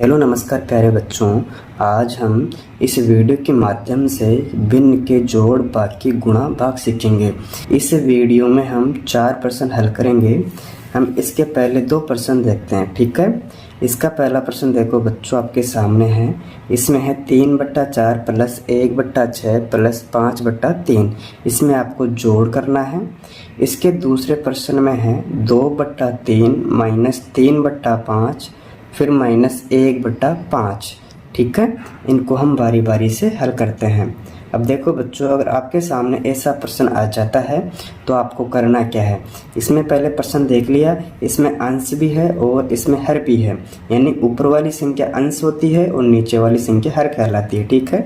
Hello नमस्कार प्यारे बच्चों। आज हम इस वीडियो के माध्यम से भिन्न के जोड़ बाकी गुणा भाग सीखेंगे। इस वीडियो में हम 4 प्रश्न हल करेंगे। हम इसके पहले 2 प्रश्न देखते हैं, ठीक है। इसका पहला प्रश्न देखो बच्चों, आपके सामने है। इसमें है 3/4 प्लस 1/6 प्लस 5/3। इसमें आपको जोड़ करना है। इसके दूसरे प्रश्न में है 2/3 माइनस 3/5 फिर -1/5, ठीक है। इनको हम बारी बारी से हल करते हैं। अब देखो बच्चों, अगर आपके सामने ऐसा प्रश्न आ जाता है तो आपको करना क्या है। इसमें पहले प्रश्न देख लिया, इसमें अंश भी है और इसमें हर भी है, यानी ऊपर वाली संख्या अंश होती है और नीचे वाली संख्या हर कहलाती है, ठीक है।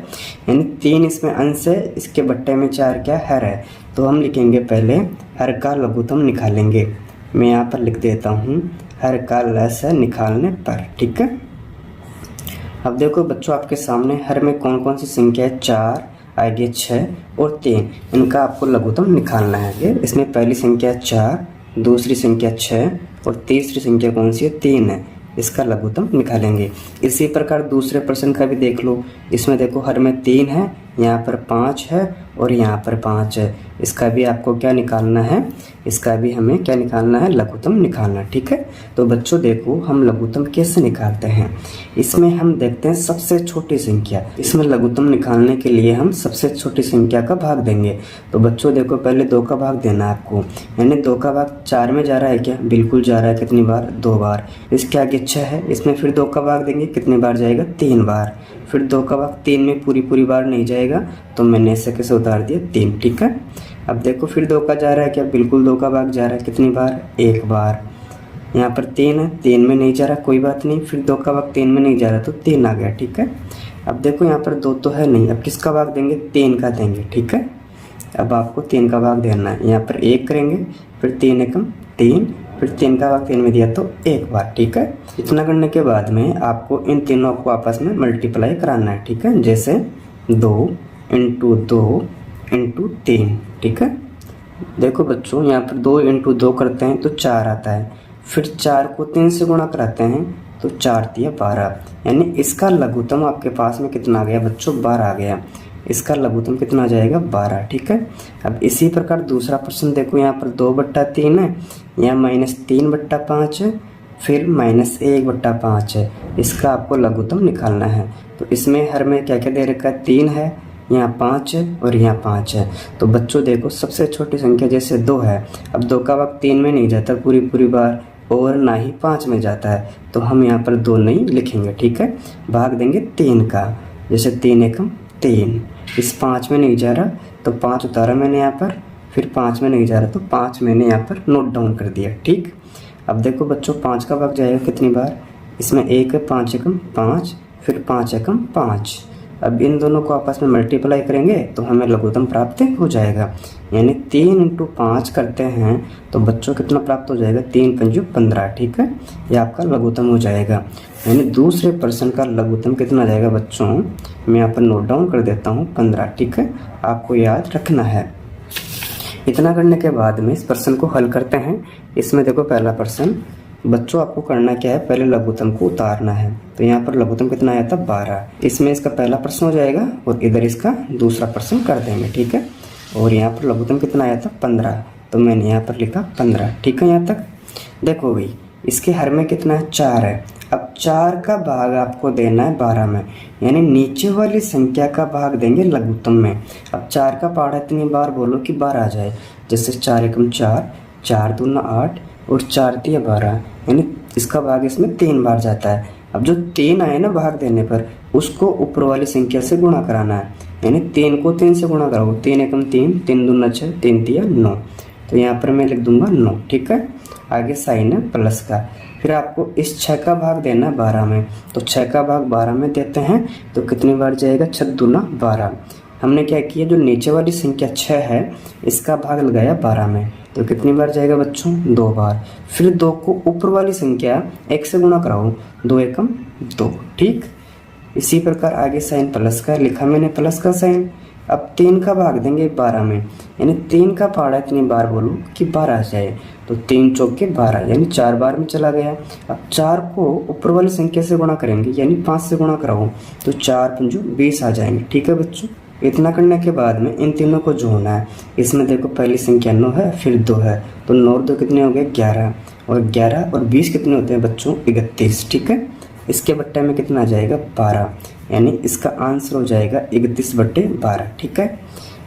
यानी 3 इसमें अंश है, इसके बट्टे में 4 क्या हर है। तो हम लिखेंगे पहले हर का लघुत्तम निकालेंगे। मैं यहाँ पर लिख देता हूँ हर का लस निकालने पर, ठीक है। अब देखो बच्चों, आपके सामने हर में कौन कौन सी संख्या है, 4, आगे 6 और 3। इनका आपको लघुत्तम निकालना है। इसमें पहली संख्या 4, दूसरी संख्या 6 और तीसरी संख्या कौन सी है, 3 है। इसका लघुत्तम निकालेंगे। इसी प्रकार दूसरे प्रश्न का भी देख लो। इसमें देखो हर में 3 है, यहाँ पर 5 है और यहाँ पर 5 है। इसका भी आपको क्या निकालना है, इसका भी हमें क्या निकालना है, लघुत्तम निकालना, ठीक है। तो बच्चों देखो हम लघुत्तम कैसे निकालते हैं। इसमें हम देखते हैं सबसे छोटी संख्या। इसमें लघुत्तम निकालने के लिए हम सबसे छोटी संख्या का भाग देंगे। तो बच्चों देखो पहले 2 का भाग देना है आपको, यानी 2 का भाग 4 में जा रहा है क्या, बिल्कुल जा रहा है। कितनी बार, 2 बार। इसके आगे 6 है, इसमें फिर 2 का भाग देंगे, कितनी बार जाएगा, 3 बार। फिर 2 का भाग 3 में पूरी बार नहीं जाएगा, तो मैंने ऐसे कैसे उतार दिया, 3, ठीक है। अब देखो फिर 2 का जा रहा है क्या, बिल्कुल 2 का भाग जा रहा है, कितनी बार, 1 बार। यहाँ पर 3 है, 3 में नहीं जा रहा, कोई बात नहीं। फिर 2 का भाग 3 में नहीं जा रहा तो 3 आ गया, ठीक है। अब देखो यहाँ पर 2 तो है नहीं, अब किसका भाग देंगे, 3 का देंगे, ठीक है। अब आपको 3 का भाग देना है। यहाँ पर 1 करेंगे, फिर 3 एकम 3, फिर 3 का भाग 3 में दिया तो 1 बार, ठीक है। इतना करने के बाद में आपको इन तीनों को आपस में मल्टीप्लाई कराना है, ठीक है। जैसे 2 × 2 × 3, ठीक है। देखो बच्चों यहाँ पर 2 × 2 करते हैं तो 4 आता है। फिर 4 को 3 से गुणा कराते हैं तो 4 × 12, यानी इसका लघुत्तम आपके पास में कितना आ गया बच्चों, 12 आ गया। इसका लघुत्तम कितना आ जाएगा, 12, ठीक है। अब इसी प्रकार दूसरा प्रश्न देखो, यहाँ पर 2/3 है, यहाँ -3/5 है, फिर -1/5 है। इसका आपको लघुत्तम निकालना है। तो इसमें हर में क्या क्या दे रखा है, 3 है, यहाँ 5 है और यहाँ 5 है। तो बच्चों देखो सबसे छोटी संख्या जैसे 2 है, अब 2 का भाग 3 में नहीं जाता पूरी बार और ना ही 5 में जाता है, तो हम यहाँ पर 2 नहीं लिखेंगे, ठीक है। भाग देंगे 3 का, जैसे 3 एकम 3। इस 5 में नहीं जा रहा तो 5 उतारा मैंने यहाँ पर, फिर 5 में नहीं जा रहा तो 5 मैंने यहाँ पर नोट डाउन कर दिया, ठीक। अब देखो बच्चों 5 का भाग जाएगा कितनी बार, इसमें 1 है, 5 एकम 5, फिर 5 एकम 5। अब इन दोनों को आपस में मल्टीप्लाई करेंगे तो हमें लघुत्तम प्राप्त हो जाएगा। यानी 3 × 5 करते हैं तो बच्चों कितना प्राप्त हो जाएगा, 3 × 5 = 15, ठीक है। ये आपका लघुत्तम हो जाएगा। यानी दूसरे प्रश्न का लघुत्तम कितना आ जाएगा बच्चों, मैं यहाँ पर नोट डाउन कर देता हूँ, 15, ठीक है। आपको याद रखना है। इतना करने के बाद में इस प्रश्न को हल करते हैं। इसमें देखो पहला प्रश्न बच्चों, आपको करना क्या है, पहले लघुत्तम को उतारना है। तो यहाँ पर लघुत्तम कितना आया था, 12। इसमें इसका पहला प्रश्न हो जाएगा और इधर इसका दूसरा प्रश्न कर देंगे, ठीक है। और यहाँ पर लघुत्तम कितना आया था, 15, तो मैंने यहाँ पर लिखा 15, ठीक है। यहाँ तक देखो भाई, इसके हर में कितना है, 4 है। अब 4 का भाग आपको देना है 12 में, यानी नीचे वाली संख्या का भाग देंगे लघुत्तम में। अब 4 का पहाड़ा इतनी बार बोलो कि 12 आ जाए, जैसे 4 एकम 4, 4 दूना 8 और 4 × 12, यानी इसका भाग इसमें 3 बार जाता है। अब जो 3 आए ना भाग देने पर, उसको ऊपर वाली संख्या से गुणा कराना है, यानी 3 को 3 से गुणा कराओ, 3 एकम 3, 3 दूना 6, 3 × 3 = 9। तो यहाँ पर मैं लिख दूंगा 9, ठीक है। आगे साइन है प्लस का। फिर आपको इस 6 का भाग देना है 12 में, तो 6 का भाग 12 में देते हैं तो कितनी बार जाएगा, 6 दूना 12। हमने क्या किया, जो नीचे वाली संख्या 6 है इसका भाग लगाया 12 में, तो कितनी बार जाएगा बच्चों, 2 बार। फिर 2 को ऊपर वाली संख्या 1 से गुणा कराओ, 2 एकम 2, ठीक। इसी प्रकार आगे साइन प्लस का लिखा मैंने, प्लस का साइन। अब 3 का भाग देंगे 12 में, यानी 3 का पहाड़ा इतनी बार बोलो कि 12 आ जाए। तो 3 चौके 12 यानी 4 बार में चला गया। अब 4 को ऊपर वाली संख्या से गुणा करेंगे यानी 5 से गुणा कराओ तो 4 पंजो 20 आ जाएंगे। ठीक है बच्चों, इतना करने के बाद में इन तीनों को जोड़ना है। इसमें देखो पहली संख्या 9 है फिर 2 है तो 9 और 2 कितने हो गए 11 और 11 और 20 कितने होते हैं बच्चों 31। ठीक है, इसके बट्टे में कितना आ जाएगा 12 यानी इसका आंसर हो जाएगा 31/12। ठीक है,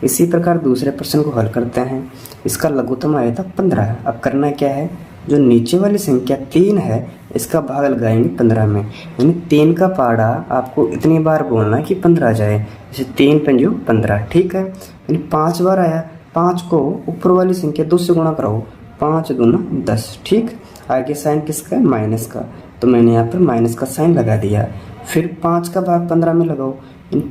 इसी प्रकार दूसरे प्रश्न को हल करते हैं। इसका लघुत्तम आया था 15। अब करना क्या है, जो नीचे वाली संख्या 3 है इसका भाग लगाएंगे 15 में, यानी 3 का पाड़ा आपको इतनी बार बोलना है कि 15 आ जाए। जैसे 3 पंजो 15। ठीक है, यानी 5 बार आया। 5 को ऊपर वाली संख्या 2 से गुणा कराओ, 5 दूना 10। ठीक, आगे साइन किसका है माइनस का, तो मैंने यहाँ पर माइनस का साइन लगा दिया। फिर 5 का भाग 15 में लगाओ,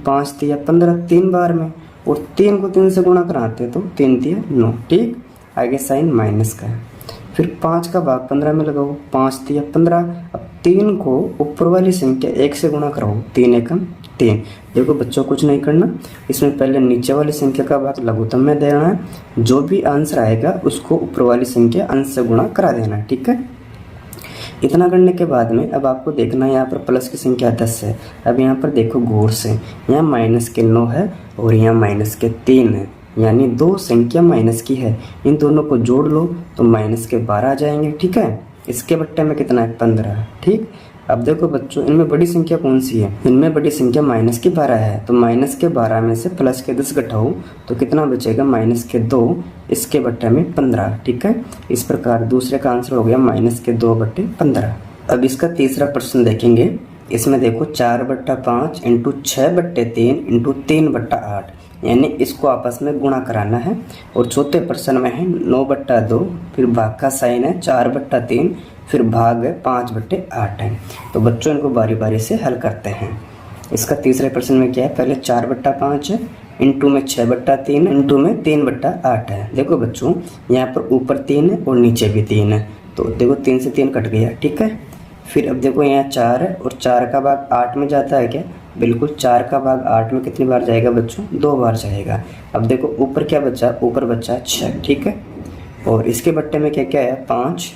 5 तिया 15 3 बार में, और 3 को 3 से गुणा कराते तो 3 तिया 9। ठीक, आगे साइन माइनस का है। फिर 5 का भाग 15 में लगाओ, 5 तिया 15। अब 3 को ऊपर वाली संख्या 1 से गुणा कराओ, 3 एकम 3। देखो बच्चों कुछ नहीं करना, इसमें पहले नीचे वाली संख्या का भाग लघुत्तम में देना है, जो भी आंसर आएगा उसको ऊपर वाली संख्या अंश से गुणा करा देना। ठीक है, इतना करने के बाद में अब आपको देखना है यहाँ पर प्लस की संख्या 10 है। अब यहाँ पर देखो गौर से, यहाँ माइनस के 9 है और यहाँ माइनस के 3 है, यानी 2 संख्या माइनस की है। इन दोनों को जोड़ लो तो माइनस के 12 आ जाएंगे। ठीक है, इसके बट्टे में कितना है 15। ठीक, अब देखो बच्चों इनमें बड़ी संख्या कौन सी है, इनमें बड़ी संख्या माइनस की 12 है, तो माइनस के 12 में से प्लस के 10 घटाओ तो कितना बचेगा माइनस के 2, इसके बट्टे में 15। ठीक है, इस प्रकार दूसरे का आंसर हो गया माइनस के 2/15। अब इसका तीसरा प्रश्न देखेंगे। इसमें देखो 4/5 इंटू 6/3 इंटू 3/8, यानी इसको आपस में गुणा कराना है। और चौथे प्रश्न में है 9/2, फिर भाग का साइन है 4/3, फिर भाग है 5/8 है। तो बच्चों इनको बारी बारी से हल करते हैं। इसका तीसरे प्रश्न में क्या है, पहले 4/5 है, इंटू में 6/3, इंटू में 3/8 है। देखो बच्चों यहाँ पर ऊपर 3 है और नीचे भी 3 है, तो देखो 3 से 3 कट गया। ठीक है, फिर अब देखो यहाँ 4 है और 4 का भाग 8 में जाता है क्या, बिल्कुल 4 का भाग 8 में कितनी बार जाएगा बच्चों 2 बार जाएगा। अब देखो ऊपर क्या बचा, ऊपर बचा 6। ठीक है, और इसके बट्टे में क्या क्या है 5,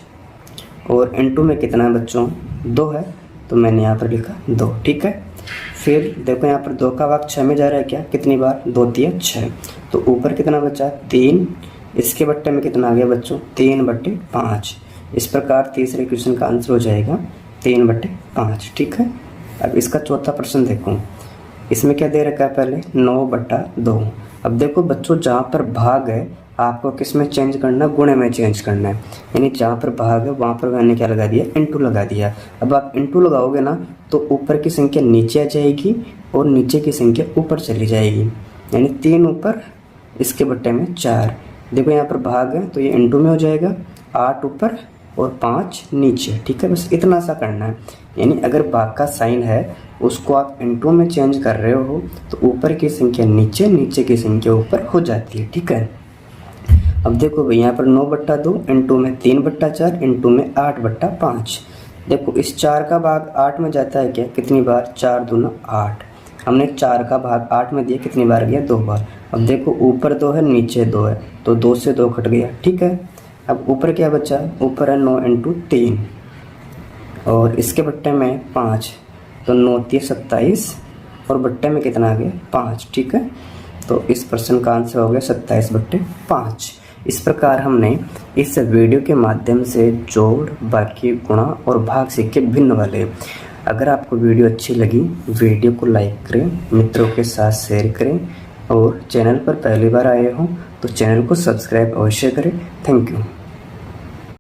और इंटू में कितना है बच्चों 2 है, तो मैंने यहाँ पर लिखा 2। ठीक है, फिर देखो यहाँ पर 2 का भाग 6 में जा रहा है क्या, कितनी बार 2 तिया 6, तो ऊपर कितना बचा 3, इसके बट्टे में कितना आ गया बच्चों 3/5। इस प्रकार तीसरे क्वेश्चन का आंसर हो जाएगा 3/5। ठीक है, अब इसका चौथा प्रश्न देखो। इसमें क्या दे रखा है, पहले 9/2। अब देखो बच्चों जहाँ पर भाग है आपको किस में चेंज करना, गुणे में चेंज करना है, यानी जहाँ पर भाग है वहाँ पर मैंने क्या लगा दिया इंटू लगा दिया। अब आप इंटू लगाओगे ना तो ऊपर की संख्या नीचे आ जाएगी और नीचे की संख्या ऊपर चली जाएगी, यानी 3 ऊपर इसके बट्टे में 4। देखो यहाँ पर भाग है तो ये इंटू में हो जाएगा, 8 ऊपर और 5 नीचे। ठीक है, बस इतना सा करना है, यानी अगर भाग का साइन है उसको आप इंटू में चेंज कर रहे हो तो ऊपर की संख्या नीचे, नीचे की संख्या ऊपर हो जाती है। ठीक है, अब देखो भाई यहाँ पर 9/2 इंटू में 3/4 इंटू में 8/5। देखो इस 4 का भाग 8 में जाता है क्या, कितनी बार 4 दूना 8। हमने 4 का भाग 8 में दिया, कितनी बार गया 2 बार। अब देखो ऊपर 2 है नीचे 2 है, तो 2 से 2 कट गया। ठीक है, अब ऊपर क्या बचा, ऊपर है 9 इंटू 3 और इसके बट्टे में 5, तो 9 तिया 27 और बट्टे में कितना आ गया 5। ठीक है, तो इस प्रश्न का आंसर हो गया 27/5। इस प्रकार हमने इस वीडियो के माध्यम से जोड़, बाकी, गुणा और भाग सीखे भिन्न वाले। अगर आपको वीडियो अच्छी लगी वीडियो को लाइक करें, मित्रों के साथ शेयर करें और चैनल पर पहली बार आए हो तो चैनल को सब्सक्राइब अवश्य करें। Thank you.